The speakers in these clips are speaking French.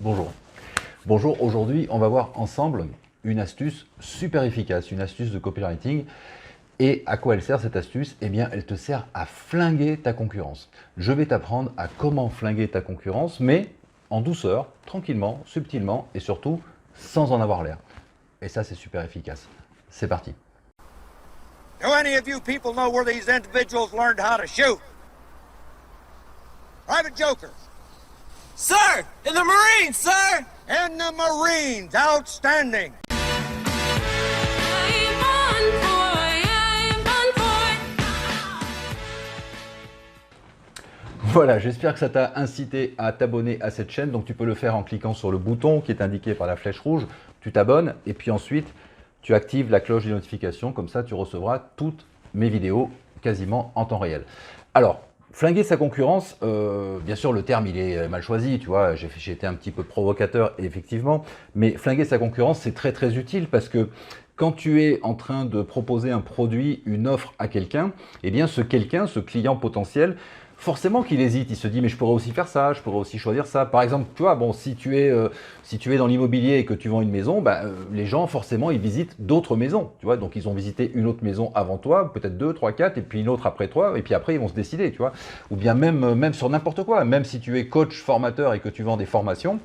Bonjour. Bonjour, aujourd'hui on va voir ensemble une astuce super efficace, une astuce de copywriting. Et à quoi elle sert cette astuce? Eh bien elle te sert à flinguer ta concurrence. Je vais t'apprendre à comment flinguer ta concurrence, mais en douceur, tranquillement, subtilement et surtout sans en avoir l'air. Et ça c'est super efficace. C'est parti. Do any of you people know where these individuals learned how to shoot? Private Joker. Sir! In the Marines, sir! In the Marines. Outstanding. Voilà, j'espère que ça t'a incité à t'abonner à cette chaîne. Donc tu peux le faire en cliquant sur le bouton qui est indiqué par la flèche rouge. Tu t'abonnes et puis ensuite tu actives la cloche des notifications. Comme ça, tu recevras toutes mes vidéos quasiment en temps réel. Alors, flinguer sa concurrence, bien sûr le terme il est mal choisi, tu vois, j'ai été un petit peu provocateur effectivement, mais flinguer sa concurrence c'est très utile parce que quand tu es en train de proposer un produit, une offre à quelqu'un, eh bien ce quelqu'un, ce client potentiel, forcément qu'il hésite, il se dit mais je pourrais aussi faire ça, je pourrais aussi choisir ça. Par exemple, tu vois, bon, si tu es dans l'immobilier et que tu vends une maison, les gens forcément ils visitent d'autres maisons, tu vois. Donc ils ont visité une autre maison avant toi, peut-être 2, 3, 4, et puis une autre après toi, et puis après ils vont se décider, tu vois. Ou bien même sur n'importe quoi, même si tu es coach, formateur et que tu vends des formations,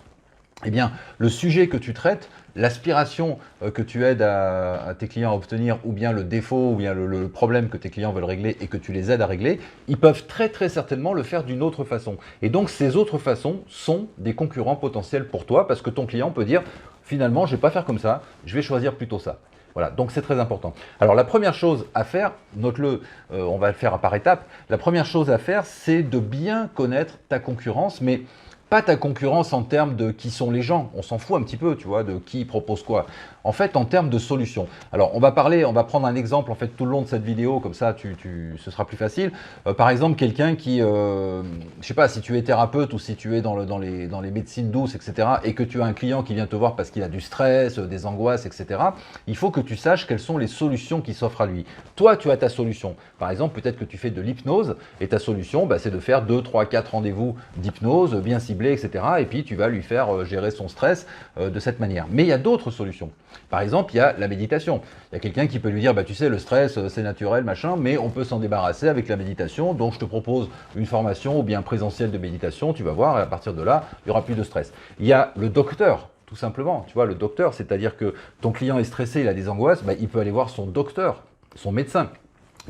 eh bien, le sujet que tu traites, l'aspiration que tu aides à tes clients à obtenir, ou bien le défaut, ou bien le problème que tes clients veulent régler et que tu les aides à régler, ils peuvent très certainement le faire d'une autre façon. Et donc, ces autres façons sont des concurrents potentiels pour toi parce que ton client peut dire « Finalement, je ne vais pas faire comme ça, je vais choisir plutôt ça ». Voilà, donc c'est très important. Alors la première chose à faire, note-le, on va le faire par étapes, la première chose à faire, c'est de bien connaître ta concurrence, mais pas ta concurrence en termes de qui sont les gens, on s'en fout un petit peu, tu vois, de qui propose quoi. En fait, en termes de solutions. Alors, on va prendre un exemple en fait tout le long de cette vidéo, comme ça, ce sera plus facile. Par exemple, quelqu'un qui, je sais pas, si tu es thérapeute ou si tu es dans les médecines douces, etc., et que tu as un client qui vient te voir parce qu'il a du stress, des angoisses, etc., il faut que tu saches quelles sont les solutions qui s'offrent à lui. Toi, tu as ta solution. Par exemple, peut-être que tu fais de l'hypnose et ta solution, c'est de faire 2, 3, 4 rendez-vous d'hypnose bien ciblés, etc. Et puis, tu vas lui faire gérer son stress de cette manière. Mais il y a d'autres solutions. Par exemple, il y a la méditation. Il y a quelqu'un qui peut lui dire, tu sais, le stress, c'est naturel, machin, mais on peut s'en débarrasser avec la méditation. Donc, je te propose une formation ou bien présentielle de méditation. Tu vas voir, et à partir de là, il n'y aura plus de stress. Il y a le docteur, tout simplement. Tu vois, le docteur, c'est-à-dire que ton client est stressé, il a des angoisses, il peut aller voir son docteur, son médecin,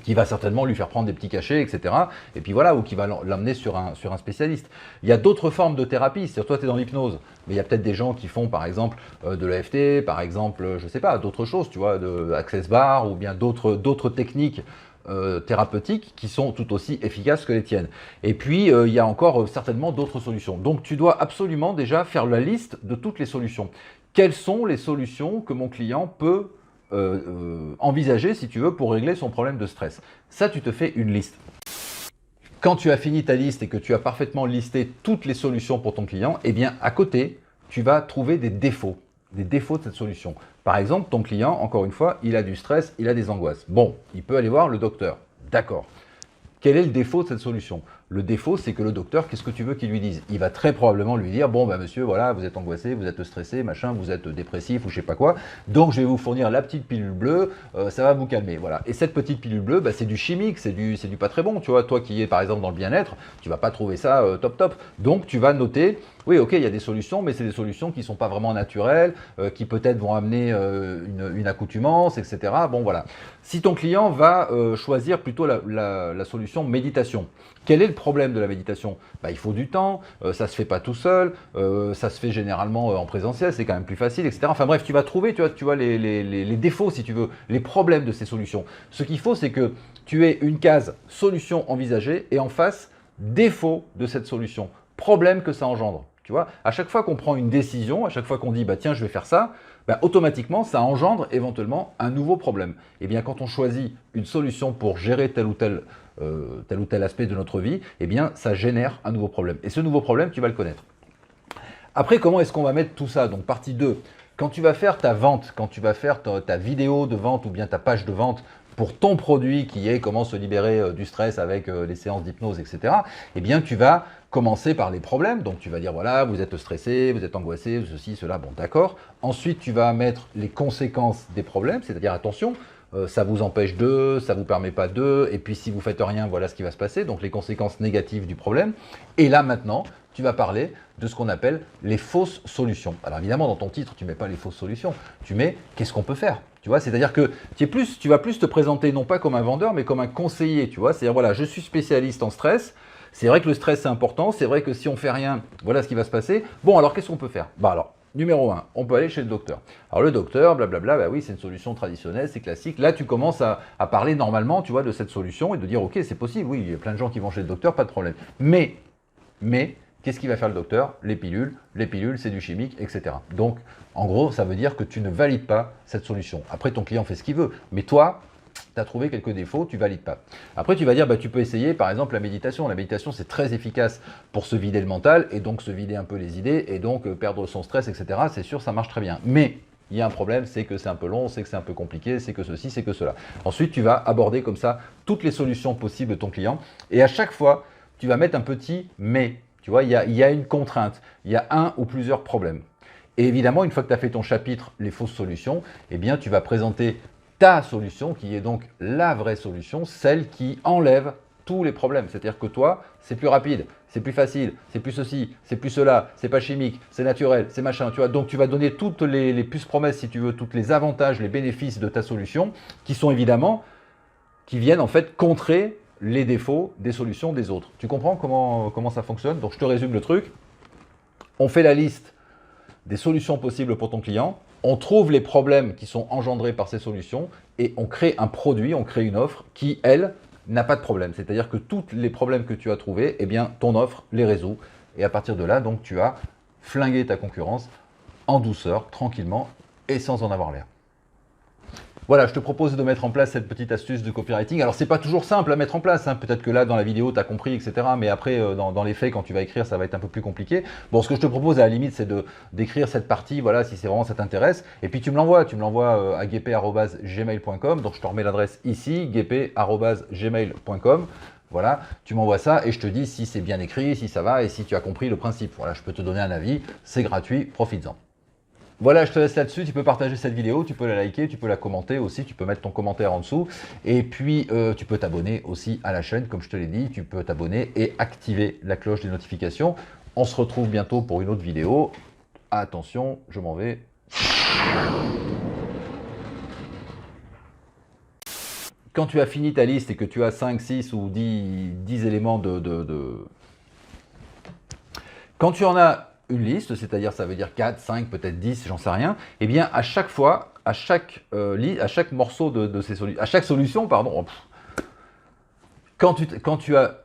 qui va certainement lui faire prendre des petits cachets, etc. Et puis voilà, ou qui va l'emmener sur un spécialiste. Il y a d'autres formes de thérapie, c'est-à-dire toi tu es dans l'hypnose, mais il y a peut-être des gens qui font par exemple de l'EFT, par exemple, je sais pas, d'autres choses, tu vois, de Access Bar, ou bien d'autres techniques thérapeutiques qui sont tout aussi efficaces que les tiennes. Et puis, il y a encore certainement d'autres solutions. Donc, tu dois absolument déjà faire la liste de toutes les solutions. Quelles sont les solutions que mon client peut envisager, si tu veux, pour régler son problème de stress? Ça, tu te fais une liste. Quand tu as fini ta liste et que tu as parfaitement listé toutes les solutions pour ton client, eh bien, à côté, tu vas trouver des défauts de cette solution. Par exemple, ton client, encore une fois, il a du stress, il a des angoisses. Bon, il peut aller voir le docteur. D'accord. Quel est le défaut de cette solution? Le défaut, c'est que le docteur, qu'est-ce que tu veux qu'il lui dise? Il va très probablement lui dire, bon, monsieur, voilà, vous êtes angoissé, vous êtes stressé, machin, vous êtes dépressif ou je sais pas quoi, donc je vais vous fournir la petite pilule bleue, ça va vous calmer, voilà. Et cette petite pilule bleue, c'est du chimique, c'est du pas très bon, tu vois. Toi qui es par exemple dans le bien-être, tu vas pas trouver ça top. Donc tu vas noter, oui, ok, il y a des solutions, mais c'est des solutions qui sont pas vraiment naturelles, qui peut-être vont amener une accoutumance, etc. Bon, voilà. Si ton client va choisir plutôt la solution méditation, quel est le problème de la méditation? Il faut du temps, ça se fait pas tout seul, ça se fait généralement en présentiel, c'est quand même plus facile, etc. Enfin bref, tu vas trouver tu vois les défauts, si tu veux, les problèmes de ces solutions. Ce qu'il faut, c'est que tu aies une case solution envisagée et en face, défaut de cette solution, problème que ça engendre. Tu vois, à chaque fois qu'on prend une décision, à chaque fois qu'on dit tiens, je vais faire ça, automatiquement, ça engendre éventuellement un nouveau problème. Et bien, quand on choisit une solution pour gérer tel ou tel aspect de notre vie, eh bien, ça génère un nouveau problème. Et ce nouveau problème, tu vas le connaître. Après, comment est-ce qu'on va mettre tout ça? Donc, partie 2. Quand tu vas faire ta vente, quand tu vas faire ta vidéo de vente ou bien ta page de vente pour ton produit qui est comment se libérer du stress avec les séances d'hypnose, etc., eh bien, tu vas commencer par les problèmes. Donc, tu vas dire, voilà, vous êtes stressé, vous êtes angoissé, ceci, cela, bon, d'accord. Ensuite, tu vas mettre les conséquences des problèmes, c'est-à-dire, attention, ça vous empêche de, ça vous permet pas de, et puis si vous faites rien, voilà ce qui va se passer, donc les conséquences négatives du problème. Et là, maintenant, tu vas parler de ce qu'on appelle les fausses solutions. Alors évidemment, dans ton titre, tu ne mets pas les fausses solutions, tu mets qu'est-ce qu'on peut faire. Tu vois, c'est-à-dire que tu vas plus te présenter non pas comme un vendeur, mais comme un conseiller. Tu vois, c'est-à-dire voilà, je suis spécialiste en stress. C'est vrai que le stress c'est important. C'est vrai que si on fait rien, voilà ce qui va se passer. Bon, alors qu'est-ce qu'on peut faire? Bah alors, numéro 1, on peut aller chez le docteur. Alors le docteur, blablabla, bah oui, c'est une solution traditionnelle, c'est classique. Là, tu commences à parler normalement, tu vois, de cette solution et de dire, ok, c'est possible. Oui, il y a plein de gens qui vont chez le docteur, pas de problème. Mais qu'est-ce qu'il va faire le docteur? Les pilules, c'est du chimique, etc. Donc, en gros, ça veut dire que tu ne valides pas cette solution. Après, ton client fait ce qu'il veut, mais toi, tu as trouvé quelques défauts, tu ne valides pas. Après, tu vas dire, bah, tu peux essayer, par exemple, la méditation. La méditation, c'est très efficace pour se vider le mental et donc se vider un peu les idées et donc perdre son stress, etc. C'est sûr, ça marche très bien. Mais il y a un problème, c'est que c'est un peu long, c'est que c'est un peu compliqué, c'est que ceci, c'est que cela. Ensuite, tu vas aborder comme ça toutes les solutions possibles de ton client et à chaque fois, tu vas mettre un petit « mais ». Tu vois, il y a une contrainte, il y a un ou plusieurs problèmes. Et évidemment, une fois que tu as fait ton chapitre « Les fausses solutions », eh bien, tu vas présenter ta solution qui est donc la vraie solution, celle qui enlève tous les problèmes. C'est-à-dire que toi, c'est plus rapide, c'est plus facile, c'est plus ceci, c'est plus cela, c'est pas chimique, c'est naturel, c'est machin. Tu vois, donc tu vas donner toutes les puces promesses, si tu veux, tous les avantages, les bénéfices de ta solution, qui sont évidemment, qui viennent en fait contrer les défauts des solutions des autres. Tu comprends comment ça fonctionne? Donc je te résume le truc. On fait la liste des solutions possibles pour ton client, on trouve les problèmes qui sont engendrés par ces solutions et on crée un produit, on crée une offre qui, elle, n'a pas de problème. C'est-à-dire que tous les problèmes que tu as trouvés, eh bien, ton offre les résout. Et à partir de là, donc, tu as flingué ta concurrence en douceur, tranquillement et sans en avoir l'air. Voilà, je te propose de mettre en place cette petite astuce de copywriting. Alors, c'est pas toujours simple à mettre en place. Hein. Peut-être que là, dans la vidéo, tu as compris, etc. Mais après, dans les faits, quand tu vas écrire, ça va être un peu plus compliqué. Bon, ce que je te propose, à la limite, c'est d'écrire cette partie, voilà, si c'est vraiment ça t'intéresse. Et puis, tu me l'envoies. Tu me l'envoies à guépé@gmail.com. Donc, je te remets l'adresse ici, guépé@gmail.com. Voilà, tu m'envoies ça et je te dis si c'est bien écrit, si ça va et si tu as compris le principe. Voilà, je peux te donner un avis. C'est gratuit, profites-en. Voilà, je te laisse là-dessus, tu peux partager cette vidéo, tu peux la liker, tu peux la commenter aussi, tu peux mettre ton commentaire en dessous et puis tu peux t'abonner aussi à la chaîne comme je te l'ai dit, tu peux t'abonner et activer la cloche des notifications. On se retrouve bientôt pour une autre vidéo. Attention, je m'en vais. Quand tu as fini ta liste et que tu as 5, 6 ou 10 éléments Quand tu en as une liste, c'est-à-dire ça veut dire 4, 5, peut-être 10, j'en sais rien, eh bien à chaque fois, à chaque morceau de ces solutions, à chaque solution, pardon, quand tu as